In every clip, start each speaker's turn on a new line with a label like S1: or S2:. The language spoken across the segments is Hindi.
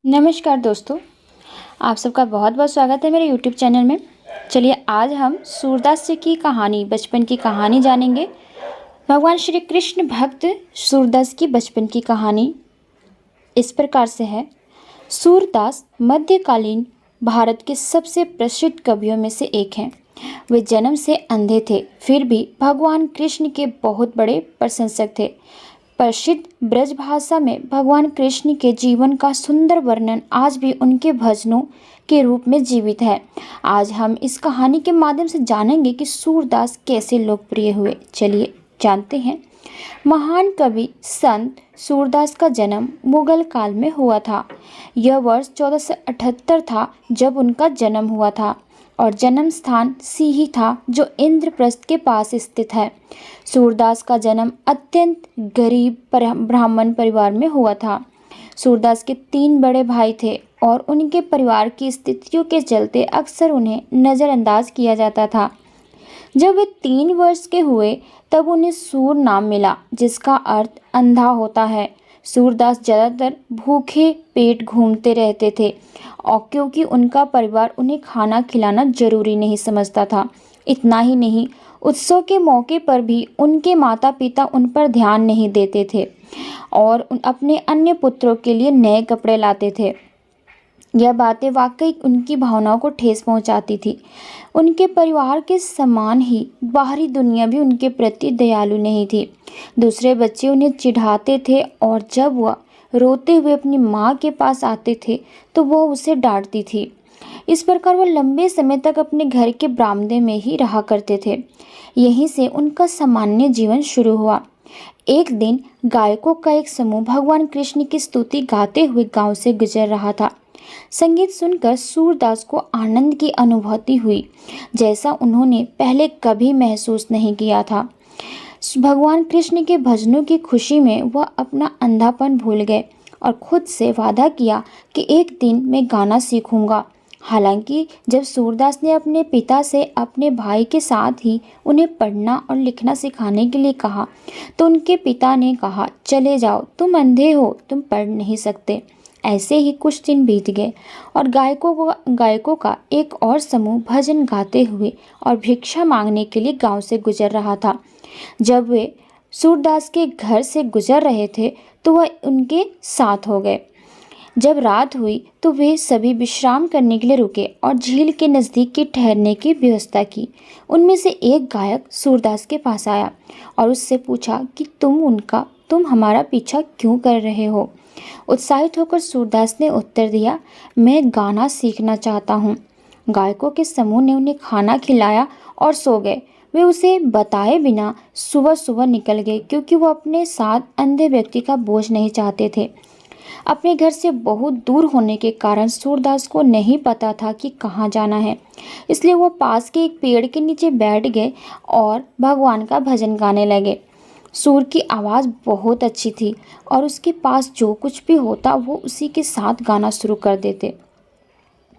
S1: नमस्कार दोस्तों, आप सबका बहुत बहुत स्वागत है मेरे YouTube चैनल में। चलिए आज हम सूरदास जी की कहानी, बचपन की कहानी जानेंगे। भगवान श्री कृष्ण भक्त सूरदास की बचपन की कहानी इस प्रकार से है। सूरदास मध्यकालीन भारत के सबसे प्रसिद्ध कवियों में से एक हैं। वे जन्म से अंधे थे, फिर भी भगवान कृष्ण के बहुत बड़े प्रशंसक थे। प्रसिद्ध ब्रज भाषा में भगवान कृष्ण के जीवन का सुंदर वर्णन आज भी उनके भजनों के रूप में जीवित है। आज हम इस कहानी के माध्यम से जानेंगे कि सूरदास कैसे लोकप्रिय हुए। चलिए जानते हैं। महान कवि संत सूरदास का जन्म मुगल काल में हुआ था। यह वर्ष 1478 था जब उनका जन्म हुआ था और जन्म स्थान सीही था जो इंद्रप्रस्थ के पास स्थित है। सूरदास का जन्म अत्यंत गरीब ब्राह्मण परिवार में हुआ था। सूरदास के 3 बड़े भाई थे और उनके परिवार की स्थितियों के चलते अक्सर उन्हें नज़रअंदाज किया जाता था। जब वे 3 वर्ष के हुए तब उन्हें सूर नाम मिला, जिसका अर्थ अंधा होता है। सूरदास ज़्यादातर भूखे पेट घूमते रहते थे और क्योंकि उनका परिवार उन्हें खाना खिलाना जरूरी नहीं समझता था। इतना ही नहीं, उत्सव के मौके पर भी उनके माता पिता उन पर ध्यान नहीं देते थे और अपने अन्य पुत्रों के लिए नए कपड़े लाते थे। यह बातें वाकई उनकी भावनाओं को ठेस पहुंचाती थी। उनके परिवार के समान ही बाहरी दुनिया भी उनके प्रति दयालु नहीं थी। दूसरे बच्चे उन्हें चिढ़ाते थे और जब वह रोते हुए अपनी माँ के पास आते थे तो वह उसे डांटती थी। इस प्रकार वह लंबे समय तक अपने घर के बरामदे में ही रहा करते थे। यहीं से उनका सामान्य जीवन शुरू हुआ। एक दिन गायकों का एक समूह भगवान कृष्ण की स्तुति गाते हुए गांव से गुजर रहा था। संगीत सुनकर सूरदास को आनंद की अनुभूति हुई, जैसा उन्होंने पहले कभी महसूस नहीं किया था। भगवान कृष्ण के भजनों की खुशी में वह अपना अंधापन भूल गए और खुद से वादा किया कि एक दिन मैं गाना सीखूंगा। हालांकि जब सूरदास ने अपने पिता से अपने भाई के साथ ही उन्हें पढ़ना और लिखना सिखाने के लिए कहा तो उनके पिता ने कहा, चले जाओ, तुम अंधे हो, तुम पढ़ नहीं सकते। ऐसे ही कुछ दिन बीत गए और गायकों का एक और समूह भजन गाते हुए और भिक्षा मांगने के लिए गांव से गुजर रहा था। जब वे सूरदास के घर से गुजर रहे थे तो वह उनके साथ हो गए। जब रात हुई तो वे सभी विश्राम करने के लिए रुके और झील के नज़दीक की ठहरने की व्यवस्था की। उनमें से एक गायक सूरदास के पास आया और उससे पूछा कि तुम हमारा पीछा क्यों कर रहे हो। उत्साहित होकर सूरदास ने उत्तर दिया, मैं गाना सीखना चाहता हूँ। गायकों के समूह ने उन्हें खाना खिलाया और सो गए। वे उसे बताए बिना सुबह सुबह निकल गए क्योंकि वो अपने साथ अंधे व्यक्ति का बोझ नहीं चाहते थे। अपने घर से बहुत दूर होने के कारण सूरदास को नहीं पता था कि कहाँ जाना है, इसलिए वो पास के एक पेड़ के नीचे बैठ गए और भगवान का भजन गाने लगे। सूर की आवाज़ बहुत अच्छी थी और उसके पास जो कुछ भी होता वो उसी के साथ गाना शुरू कर देते।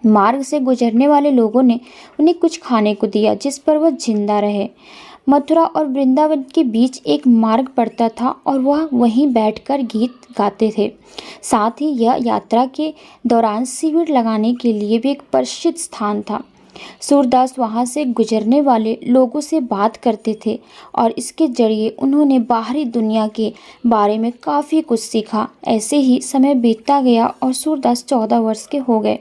S1: मार्ग से गुजरने वाले लोगों ने उन्हें कुछ खाने को दिया जिस पर वह जिंदा रहे। मथुरा और वृंदावन के बीच एक मार्ग पड़ता था और वह वहीं बैठकर गीत गाते थे। साथ ही यह यात्रा के दौरान शिविर लगाने के लिए भी एक प्रसिद्ध स्थान था। सूरदास वहां से गुजरने वाले लोगों से बात करते थे और इसके जरिए उन्होंने बाहरी दुनिया के बारे में काफ़ी कुछ सीखा। ऐसे ही समय बीतता गया और सूरदास 14 वर्ष के हो गए।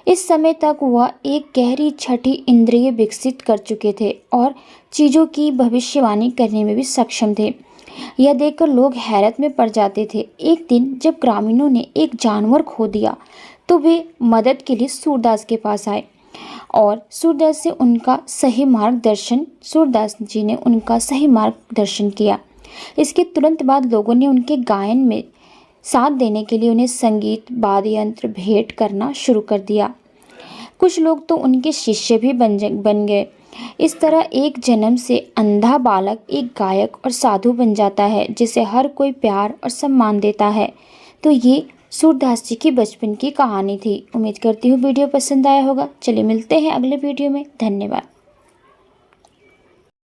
S1: इस समय तक वह एक गहरी छठी इंद्रिय विकसित कर चुके थे और चीज़ों की भविष्यवाणी करने में भी सक्षम थे। यह देखकर लोग हैरत में पड़ जाते थे। एक दिन जब ग्रामीणों ने एक जानवर खो दिया तो वे मदद के लिए सूरदास के पास आए और सूरदास जी ने उनका सही मार्गदर्शन किया। इसके तुरंत बाद लोगों ने उनके गायन में साथ देने के लिए उन्हें संगीत वाद्य यंत्र भेंट करना शुरू कर दिया। कुछ लोग तो उनके शिष्य भी बन गए। इस तरह एक जन्म से अंधा बालक एक गायक और साधु बन जाता है जिसे हर कोई प्यार और सम्मान देता है। तो ये सूरदास जी की बचपन की कहानी थी। उम्मीद करती हूँ वीडियो पसंद आया होगा। चलिए मिलते हैं अगले वीडियो में। धन्यवाद।